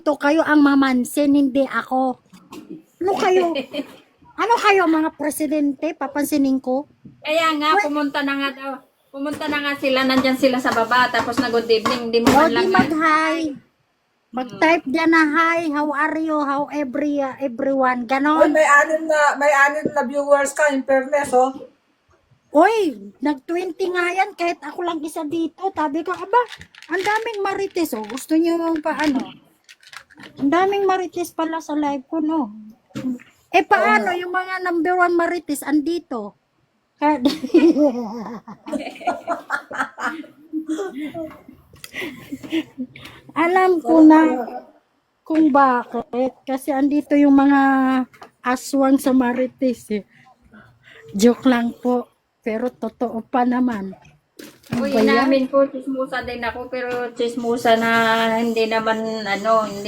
dito, kayo ang mamansin, hindi ako. Ano kayo? Ano kayo mga presidente? Papansinin ko? Kaya nga, pumunta na nga daw. Pumunta na nga sila, nandyan sila sa baba, tapos na good evening, hindi mo O man di lang mag-hi. Mag-type dyan na hi, how are you, how everyone, Oy, ganon. may anim na viewers ka, in fairness, oh. Uy, nag-20 nga yan, kahit ako lang isa dito. Sabi ko, aba, ang daming marites, oh. Gusto niyo pa ano? Ang daming marites pala sa live ko, no? Eh, paano yung mga number 1 marites andito? Alam ko na kung bakit. Kasi andito yung mga aswang sa marites, eh. Joke lang po. Pero totoo pa naman. Uy, Ba yan? inamin ko, chismusa din ako, pero chismusa na hindi naman, hindi